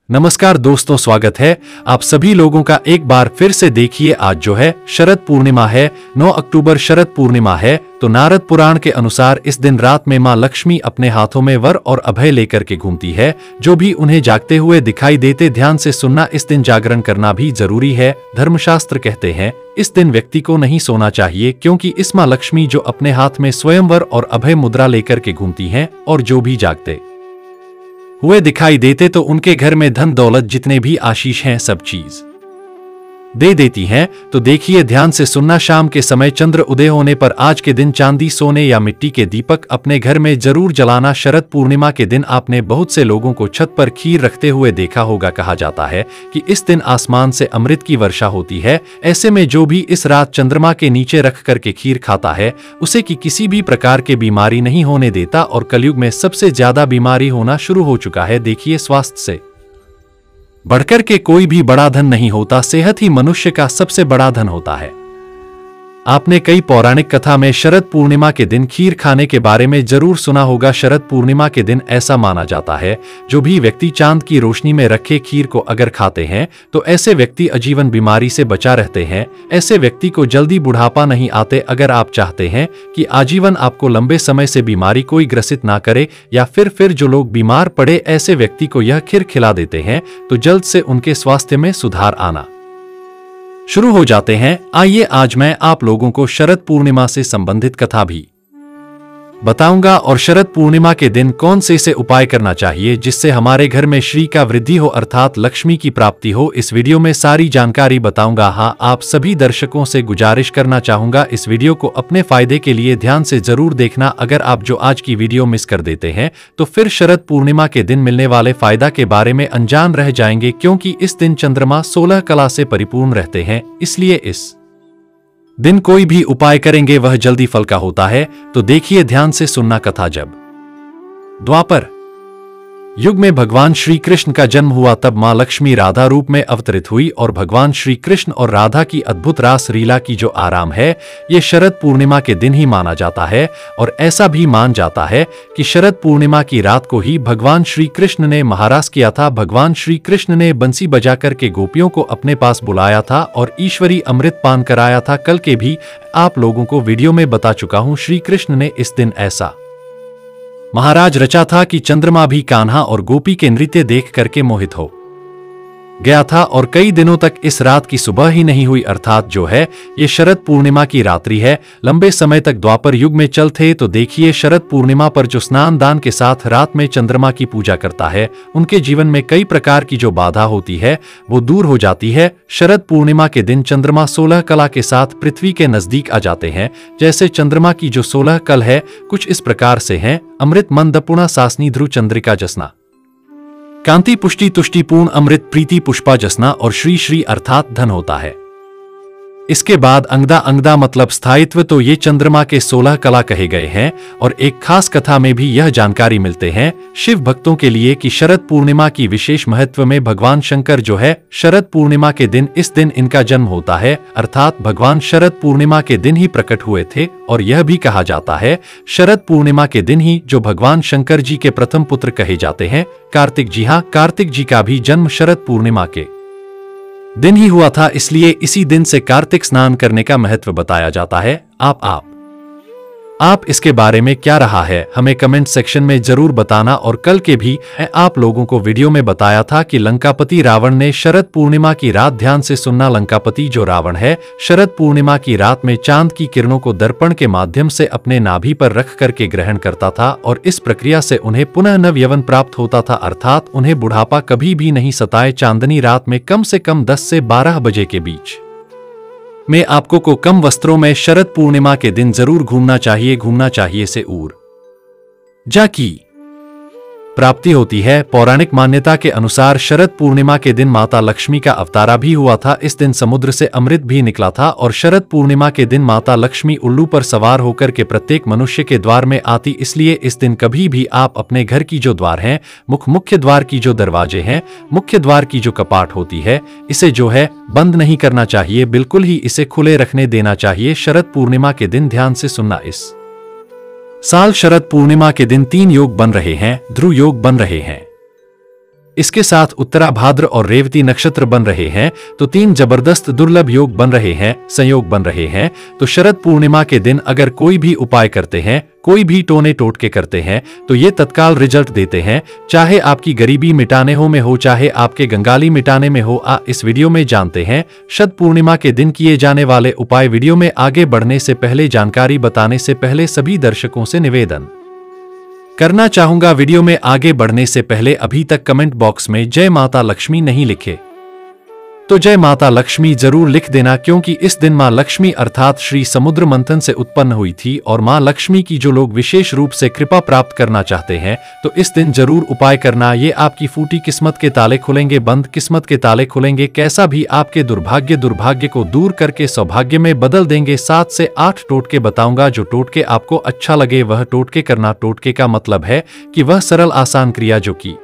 नमस्कार दोस्तों, स्वागत है आप सभी लोगों का एक बार फिर से। देखिए आज जो है शरद पूर्णिमा है, 9 अक्टूबर शरद पूर्णिमा है। तो नारद पुराण के अनुसार इस दिन रात में मां लक्ष्मी अपने हाथों में वर और अभय लेकर के घूमती है। जो भी उन्हें जागते हुए दिखाई देते ध्यान से सुनना। इस दिन जागरण करना भी जरूरी है। धर्मशास्त्र कहते हैं इस दिन व्यक्ति को नहीं सोना चाहिए, क्योंकि इस मां लक्ष्मी जो अपने हाथ में स्वयंवर और अभय मुद्रा लेकर के घूमती हैं और जो भी जागते हुए दिखाई देते तो उनके घर में धन दौलत जितने भी आशीष हैं सब चीज दे देती हैं। तो देखिए ध्यान से सुनना। शाम के समय चंद्र उदय होने पर आज के दिन चांदी, सोने या मिट्टी के दीपक अपने घर में जरूर जलाना। शरद पूर्णिमा के दिन आपने बहुत से लोगों को छत पर खीर रखते हुए देखा होगा। कहा जाता है कि इस दिन आसमान से अमृत की वर्षा होती है। ऐसे में जो भी इस रात चंद्रमा के नीचे रख करके खीर खाता है उसे की किसी भी प्रकार के बीमारी नहीं होने देता। और कलयुग में सबसे ज्यादा बीमारी होना शुरू हो चुका है। देखिए स्वास्थ्य से बढ़कर के कोई भी बड़ा धन नहीं होता, सेहत ही मनुष्य का सबसे बड़ा धन होता है। आपने कई पौराणिक कथा में शरद पूर्णिमा के दिन खीर खाने के बारे में जरूर सुना होगा। शरद पूर्णिमा के दिन ऐसा माना जाता है जो भी व्यक्ति चांद की रोशनी में रखे खीर को अगर खाते हैं तो ऐसे व्यक्ति आजीवन बीमारी से बचा रहते हैं। ऐसे व्यक्ति को जल्दी बुढ़ापा नहीं आते। अगर आप चाहते हैं कि आजीवन आपको लंबे समय से बीमारी कोई ग्रसित ना करे, या फिर जो लोग बीमार पड़े ऐसे व्यक्ति को यह खीर खिला देते हैं तो जल्द से उनके स्वास्थ्य में सुधार आना शुरू हो जाते हैं। आइए आज मैं आप लोगों को शरद पूर्णिमा से संबंधित कथा भी बताऊंगा और शरद पूर्णिमा के दिन कौन से उपाय करना चाहिए जिससे हमारे घर में श्री का वृद्धि हो, अर्थात लक्ष्मी की प्राप्ति हो। इस वीडियो में सारी जानकारी बताऊंगा। हाँ, आप सभी दर्शकों से गुजारिश करना चाहूंगा इस वीडियो को अपने फायदे के लिए ध्यान से जरूर देखना। अगर आप जो आज की वीडियो मिस कर देते हैं तो फिर शरद पूर्णिमा के दिन मिलने वाले फायदा के बारे में अनजान रह जाएंगे, क्योंकि इस दिन चंद्रमा 16 कला से परिपूर्ण रहते हैं। इसलिए इस दिन कोई भी उपाय करेंगे वह जल्दी फल का होता है। तो देखिए ध्यान से सुनना कथा। जब द्वापर युग में भगवान श्री कृष्ण का जन्म हुआ तब मां लक्ष्मी राधा रूप में अवतरित हुई और भगवान श्री कृष्ण और राधा की अद्भुत रास लीला की जो आराम है ये शरद पूर्णिमा के दिन ही माना जाता है। और ऐसा भी मान जाता है कि शरद पूर्णिमा की रात को ही भगवान श्री कृष्ण ने महारास किया था। भगवान श्री कृष्ण ने बंसी बजाकर के गोपियों को अपने पास बुलाया था और ईश्वरी अमृत पान कराया था। कल के भी आप लोगों को वीडियो में बता चुका हूं। श्री कृष्ण ने इस दिन ऐसा महाराज रचा था कि चंद्रमा भी कान्हा और गोपी के नृत्य देख करके मोहित हो गया था। और कई दिनों तक इस रात की सुबह ही नहीं हुई, अर्थात जो है ये शरद पूर्णिमा की रात्रि है। लंबे समय तक द्वापर युग में चल थे। तो देखिए शरद पूर्णिमा पर जो स्नान दान के साथ रात में चंद्रमा की पूजा करता है उनके जीवन में कई प्रकार की जो बाधा होती है वो दूर हो जाती है। शरद पूर्णिमा के दिन चंद्रमा 16 कला के साथ पृथ्वी के नजदीक आ जाते हैं। जैसे चंद्रमा की जो 16 कल है कुछ इस प्रकार से हैं: अमृत मंदपूर्णा सासनी ध्रुव चंद्रिका जसना, कांति पुष्टि तुष्टिपूर्ण अमृत प्रीति पुष्पा जसना और श्री श्री अर्थात धन होता है। इसके बाद अंगदा, अंगदा मतलब स्थायित्व। तो ये चंद्रमा के 16 कला कहे गए हैं। और एक खास कथा में भी यह जानकारी मिलते हैं शिव भक्तों के लिए कि शरद पूर्णिमा की विशेष महत्व में भगवान शंकर जो है शरद पूर्णिमा के दिन इस दिन इनका जन्म होता है, अर्थात भगवान शरद पूर्णिमा के दिन ही प्रकट हुए थे। और यह भी कहा जाता है शरद पूर्णिमा के दिन ही जो भगवान शंकर जी के प्रथम पुत्र कहे जाते हैं कार्तिक जी। हाँ, कार्तिक जी का भी जन्म शरद पूर्णिमा के दिन ही हुआ था। इसलिए इसी दिन से कार्तिक स्नान करने का महत्व बताया जाता है। आप इसके बारे में क्या रहा है हमें कमेंट सेक्शन में जरूर बताना। और कल के भी आप लोगों को वीडियो में बताया था कि लंकापति रावण ने शरद पूर्णिमा की रात, ध्यान से सुनना, लंकापति जो रावण है शरद पूर्णिमा की रात में चांद की किरणों को दर्पण के माध्यम से अपने नाभि पर रख करके ग्रहण करता था। और इस प्रक्रिया से उन्हें पुनः नव यौवन प्राप्त होता था, अर्थात उन्हें बुढ़ापा कभी भी नहीं सताए। चांदनी रात में कम से कम 10 से 12 बजे के बीच में आपको को कम वस्त्रों में शरद पूर्णिमा के दिन जरूर घूमना चाहिए से ऊर्जा की प्राप्ति होती है। पौराणिक मान्यता के अनुसार शरद पूर्णिमा के दिन माता लक्ष्मी का अवतारा भी हुआ था। इस दिन समुद्र से अमृत भी निकला था। और शरद पूर्णिमा के दिन माता लक्ष्मी उल्लू पर सवार होकर के प्रत्येक मनुष्य के द्वार में आती। इसलिए इस दिन कभी भी आप अपने घर की जो द्वार हैं, मुख्य द्वार की जो दरवाजे हैं, मुख्य द्वार की जो कपाट होती है, इसे जो है बंद नहीं करना चाहिए, बिल्कुल ही इसे खुले रखने देना चाहिए। शरद पूर्णिमा के दिन ध्यान से सुनना, इस साल शरद पूर्णिमा के दिन 3 योग बन रहे हैं, ध्रुव योग बन रहे हैं। इसके साथ उत्तरा भाद्र और रेवती नक्षत्र बन रहे हैं तो 3 जबरदस्त दुर्लभ योग बन रहे हैं, संयोग बन रहे हैं। तो शरद पूर्णिमा के दिन अगर कोई भी उपाय करते हैं, कोई भी टोने टोटके करते हैं तो ये तत्काल रिजल्ट देते हैं, चाहे आपकी गरीबी मिटाने हो में हो, चाहे आपके गंगाली मिटाने में हो। इस वीडियो में जानते हैं शरद पूर्णिमा के दिन किए जाने वाले उपाय। वीडियो में आगे बढ़ने से पहले, जानकारी बताने से पहले सभी दर्शकों से निवेदन करना चाहूंगा, वीडियो में आगे बढ़ने से पहले अभी तक कमेंट बॉक्स में जय माता लक्ष्मी नहीं लिखे तो जय माता लक्ष्मी जरूर लिख देना, क्योंकि इस दिन मां लक्ष्मी अर्थात श्री समुद्र मंथन से उत्पन्न हुई थी। और मां लक्ष्मी की जो लोग विशेष रूप से कृपा प्राप्त करना चाहते हैं तो इस दिन जरूर उपाय करना। ये आपकी फूटी किस्मत के ताले खुलेंगे, बंद किस्मत के ताले खुलेंगे, कैसा भी आपके दुर्भाग्य को दूर करके सौभाग्य में बदल देंगे। 7 से 8 टोटके बताऊंगा, जो टोटके आपको अच्छा लगे वह टोटके करना। टोटके का मतलब है कि वह सरल आसान क्रिया जो कि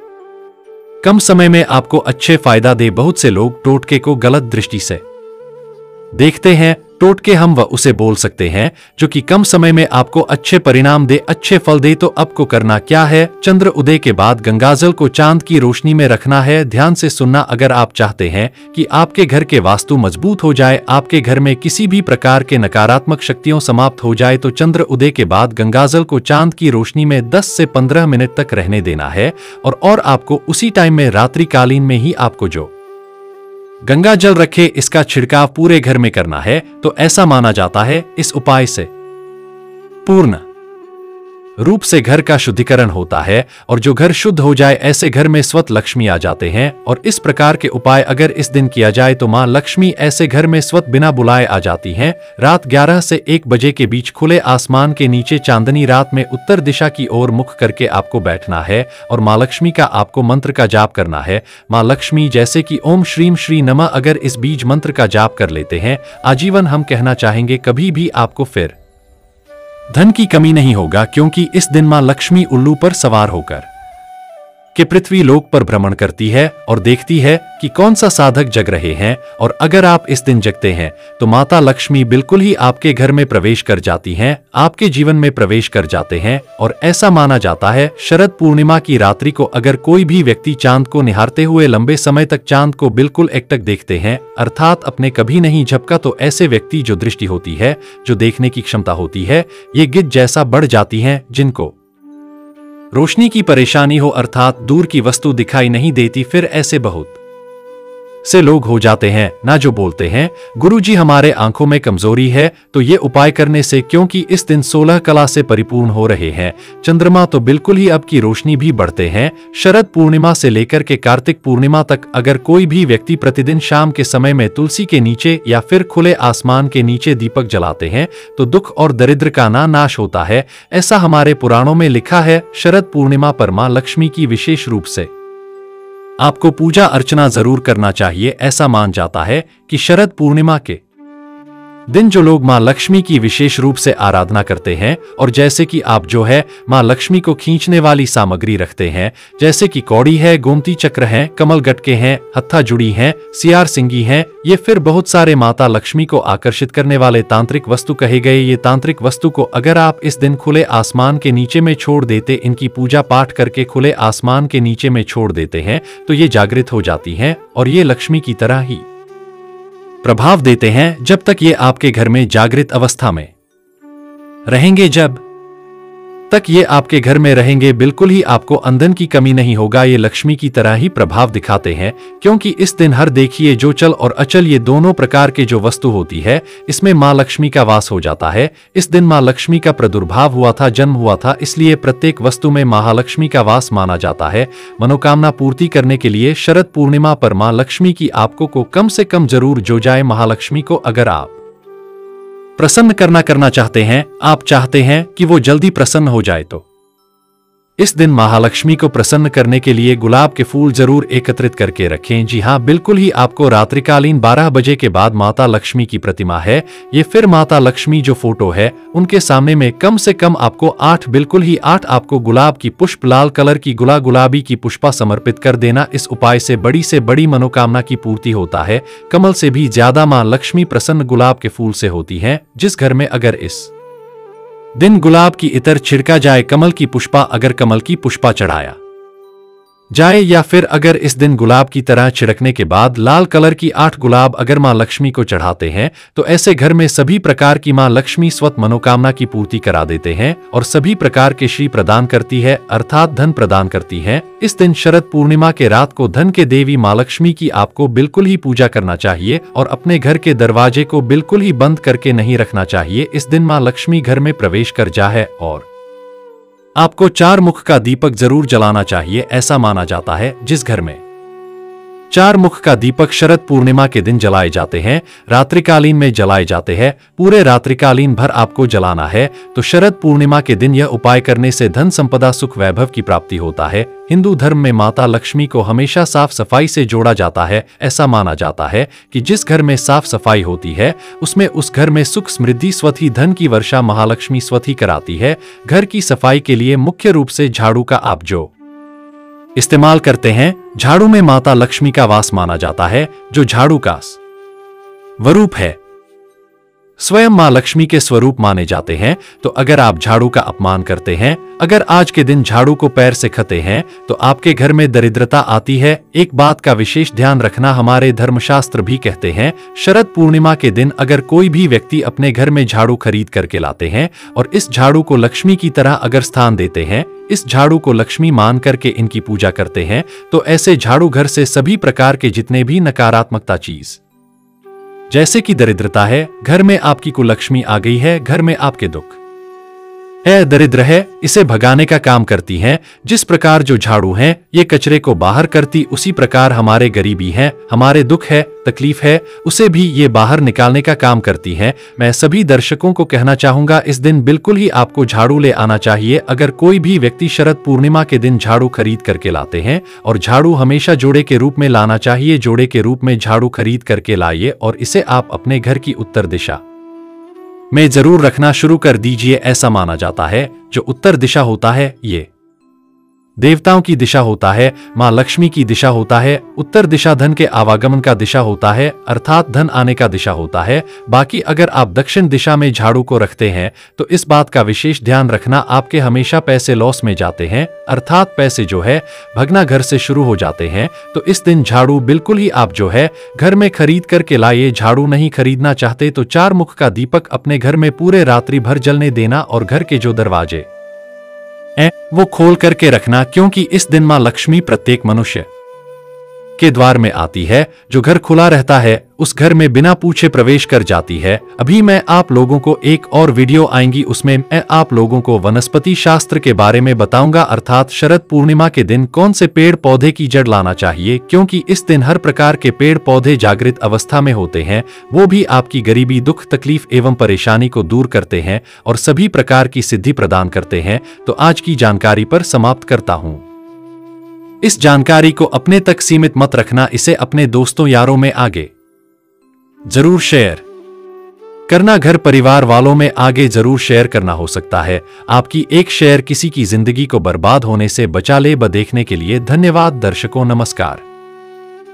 कम समय में आपको अच्छे फायदा दे। बहुत से लोग टोटके को गलत दृष्टि से देखते हैं। टोटके हम वह उसे बोल सकते हैं जो कि कम समय में आपको अच्छे परिणाम दे, अच्छे फल दे। तो आपको करना क्या है, चंद्र उदय के बाद गंगाजल को चांद की रोशनी में रखना है। ध्यान से सुनना, अगर आप चाहते हैं कि आपके घर के वास्तु मजबूत हो जाए, आपके घर में किसी भी प्रकार के नकारात्मक शक्तियों समाप्त हो जाए, तो चंद्र उदय के बाद गंगाजल को चांद की रोशनी में 10 से 15 मिनट तक रहने देना है। और आपको उसी टाइम में रात्रिकालीन में ही आपको जो गंगा जल रखे इसका छिड़काव पूरे घर में करना है। तो ऐसा माना जाता है इस उपाय से पूर्ण रूप से घर का शुद्धिकरण होता है, और जो घर शुद्ध हो जाए ऐसे घर में स्वत लक्ष्मी आ जाते हैं। और इस प्रकार के उपाय अगर इस दिन किया जाए तो मां लक्ष्मी ऐसे घर में स्वत बिना बुलाए आ जाती हैं। रात 11 से 1 बजे के बीच खुले आसमान के नीचे चांदनी रात में उत्तर दिशा की ओर मुख करके आपको बैठना है और मां लक्ष्मी का आपको मंत्र का जाप करना है। मां लक्ष्मी जैसे कि ओम श्रीम श्री नमः, अगर इस बीज मंत्र का जाप कर लेते हैं आजीवन, हम कहना चाहेंगे कभी भी आपको फिर धन की कमी नहीं होगा, क्योंकि इस दिन मां लक्ष्मी उल्लू पर सवार होकर कि पृथ्वी लोक पर भ्रमण करती है और देखती है कि कौन सा साधक जग रहे हैं। और अगर आप इस दिन जगते हैं तो माता लक्ष्मी बिल्कुल ही आपके घर में प्रवेश कर जाती हैं, आपके जीवन में प्रवेश कर जाते हैं। और ऐसा माना जाता है शरद पूर्णिमा की रात्रि को अगर कोई भी व्यक्ति चांद को निहारते हुए लंबे समय तक चांद को बिल्कुल एकटक देखते हैं, अर्थात अपने कभी नहीं झपका, तो ऐसे व्यक्ति जो दृष्टि होती है, जो देखने की क्षमता होती है, ये गिद्ध जैसा बढ़ जाती हैं। जिनको रोशनी की परेशानी हो, अर्थात दूर की वस्तु दिखाई नहीं देती, फिर ऐसे बहुत से लोग हो जाते हैं ना जो बोलते हैं गुरुजी हमारे आंखों में कमजोरी है। तो ये उपाय करने से, क्योंकि इस दिन 16 कला से परिपूर्ण हो रहे हैं, चंद्रमा तो बिल्कुल ही अब की रोशनी भी बढ़ते हैं। शरद पूर्णिमा से लेकर के कार्तिक पूर्णिमा तक अगर कोई भी व्यक्ति प्रतिदिन शाम के समय में तुलसी के नीचे या फिर खुले आसमान के नीचे दीपक जलाते हैं तो दुख और दरिद्र का नाश होता है। ऐसा हमारे पुराणों में लिखा है। शरद पूर्णिमा पर मां लक्ष्मी की विशेष रूप से आपको पूजा अर्चना जरूर करना चाहिए। ऐसा मान जाता है कि शरद पूर्णिमा के दिन जो लोग मां लक्ष्मी की विशेष रूप से आराधना करते हैं, और जैसे कि आप जो है मां लक्ष्मी को खींचने वाली सामग्री रखते हैं, जैसे कि कौड़ी है, गोमती चक्र है, कमल गटके हैं, हत्था जुड़ी हैं, सियार सिंगी हैं, ये फिर बहुत सारे माता लक्ष्मी को आकर्षित करने वाले तांत्रिक वस्तु कहे गए। ये तांत्रिक वस्तु को अगर आप इस दिन खुले आसमान के नीचे में छोड़ देते, इनकी पूजा पाठ करके खुले आसमान के नीचे में छोड़ देते हैं, तो ये जागृत हो जाती हैं और ये लक्ष्मी की तरह ही प्रभाव देते हैं जब तक ये आपके घर में जागृत अवस्था में रहेंगे। जब तक ये आपके घर में रहेंगे बिल्कुल ही आपको ईंधन की कमी नहीं होगा। ये लक्ष्मी की तरह ही प्रभाव दिखाते हैं, क्योंकि इस दिन हर देखिए जो चल और अचल ये दोनों प्रकार के जो वस्तु होती है इसमें मां लक्ष्मी का वास हो जाता है। इस दिन मां लक्ष्मी का प्रादुर्भाव हुआ था, जन्म हुआ था, इसलिए प्रत्येक वस्तु में महालक्ष्मी का वास माना जाता है। मनोकामना पूर्ति करने के लिए शरद पूर्णिमा पर मां लक्ष्मी की आपको को कम से कम जरूर जो जाए। महालक्ष्मी को अगर आप प्रसन्न करना चाहते हैं, आप चाहते हैं कि वो जल्दी प्रसन्न हो जाए, तो इस दिन महालक्ष्मी को प्रसन्न करने के लिए गुलाब के फूल जरूर एकत्रित करके रखें। जी हाँ, बिल्कुल ही आपको रात्रिकालीन 12 बजे के बाद माता लक्ष्मी की प्रतिमा है, ये फिर माता लक्ष्मी जो फोटो है उनके सामने में कम से कम आपको 8 बिल्कुल ही 8 आपको गुलाब की पुष्प, लाल कलर की गुलाबी की पुष्पा समर्पित कर देना। इस उपाय से बड़ी मनोकामना की पूर्ति होता है। कमल से भी ज्यादा मां लक्ष्मी प्रसन्न गुलाब के फूल से होती है। जिस घर में अगर इस दिन गुलाब की इतर छिड़का जाए, कमल की पुष्पा, अगर कमल की पुष्पा चढ़ाया जाए, या फिर अगर इस दिन गुलाब की तरह छिड़कने के बाद लाल कलर की 8 गुलाब अगर मां लक्ष्मी को चढ़ाते हैं तो ऐसे घर में सभी प्रकार की मां लक्ष्मी स्वत मनोकामना की पूर्ति करा देते हैं और सभी प्रकार के श्री प्रदान करती है, अर्थात धन प्रदान करती है। इस दिन शरद पूर्णिमा के रात को धन के देवी मां लक्ष्मी की आपको बिल्कुल ही पूजा करना चाहिए और अपने घर के दरवाजे को बिल्कुल ही बंद करके नहीं रखना चाहिए। इस दिन मां लक्ष्मी घर में प्रवेश कर जाए और आपको 4 मुख का दीपक जरूर जलाना चाहिए। ऐसा माना जाता है जिस घर में 4 मुख का दीपक शरद पूर्णिमा के दिन जलाए जाते हैं, रात्रिकालीन में जलाए जाते हैं, पूरे रात्रिकालीन भर आपको जलाना है। तो शरद पूर्णिमा के दिन यह उपाय करने से धन संपदा सुख वैभव की प्राप्ति होता है। हिंदू धर्म में माता लक्ष्मी को हमेशा साफ सफाई से जोड़ा जाता है। ऐसा माना जाता है कि जिस घर में साफ सफाई होती है उसमें उस घर में सुख समृद्धि स्वतः धन की वर्षा महालक्ष्मी स्वतः कराती है। घर की सफाई के लिए मुख्य रूप से झाड़ू का आप जो इस्तेमाल करते हैं, झाड़ू में माता लक्ष्मी का वास माना जाता है, जो झाड़ू का स्वरूप है स्वयं मां लक्ष्मी के स्वरूप माने जाते हैं। तो अगर आप झाड़ू का अपमान करते हैं, अगर आज के दिन झाड़ू को पैर से खाते हैं तो आपके घर में दरिद्रता आती है। एक बात का विशेष ध्यान रखना, हमारे धर्मशास्त्र भी कहते हैं शरद पूर्णिमा के दिन अगर कोई भी व्यक्ति अपने घर में झाड़ू खरीद करके लाते हैं और इस झाड़ू को लक्ष्मी की तरह अगर स्थान देते हैं, इस झाड़ू को लक्ष्मी मान करके इनकी पूजा करते हैं, तो ऐसे झाड़ू घर से सभी प्रकार के जितने भी नकारात्मकता चीज जैसे कि दरिद्रता है, घर में आपकी कुलक्ष्मी आ गई है, घर में आपके दुख है, दरिद्र है, इसे भगाने का काम करती हैं। जिस प्रकार जो झाड़ू हैं ये कचरे को बाहर करती, उसी प्रकार हमारे गरीबी है, हमारे दुख है, तकलीफ है, उसे भी ये बाहर निकालने का काम करती हैं। मैं सभी दर्शकों को कहना चाहूंगा, इस दिन बिल्कुल ही आपको झाड़ू ले आना चाहिए। अगर कोई भी व्यक्ति शरद पूर्णिमा के दिन झाड़ू खरीद करके लाते हैं, और झाड़ू हमेशा जोड़े के रूप में लाना चाहिए, जोड़े के रूप में झाड़ू खरीद करके लाइए और इसे आप अपने घर की उत्तर दिशा में जरूर रखना शुरू कर दीजिए। ऐसा माना जाता है जो उत्तर दिशा होता है ये देवताओं की दिशा होता है, मां लक्ष्मी की दिशा होता है। उत्तर दिशा धन के आवागमन का दिशा होता है, अर्थात धन आने का दिशा होता है। बाकी अगर आप दक्षिण दिशा में झाड़ू को रखते हैं तो इस बात का विशेष ध्यान रखना, आपके हमेशा पैसे लॉस में जाते हैं, अर्थात पैसे जो है भगना घर से शुरू हो जाते हैं। तो इस दिन झाड़ू बिल्कुल ही आप जो है घर में खरीद करके लाइए। झाड़ू नहीं खरीदना चाहते तो 4 मुख का दीपक अपने घर में पूरे रात्रि भर जलने देना और घर के जो दरवाजे वो खोल करके रखना, क्योंकि इस दिन मां लक्ष्मी प्रत्येक मनुष्य के द्वार में आती है। जो घर खुला रहता है उस घर में बिना पूछे प्रवेश कर जाती है। अभी मैं आप लोगों को एक और वीडियो आएंगी, उसमें मैं आप लोगों को वनस्पति शास्त्र के बारे में बताऊंगा, अर्थात शरद पूर्णिमा के दिन कौन से पेड़ पौधे की जड़ लाना चाहिए, क्योंकि इस दिन हर प्रकार के पेड़ पौधे जागृत अवस्था में होते हैं। वो भी आपकी गरीबी, दुख, तकलीफ एवं परेशानी को दूर करते हैं और सभी प्रकार की सिद्धि प्रदान करते हैं। तो आज की जानकारी पर समाप्त करता हूं। इस जानकारी को अपने तक सीमित मत रखना, इसे अपने दोस्तों यारों में आगे जरूर शेयर करना, घर परिवार वालों में आगे जरूर शेयर करना। हो सकता है आपकी एक शेयर किसी की जिंदगी को बर्बाद होने से बचा ले। देखने के लिए धन्यवाद दर्शकों, नमस्कार।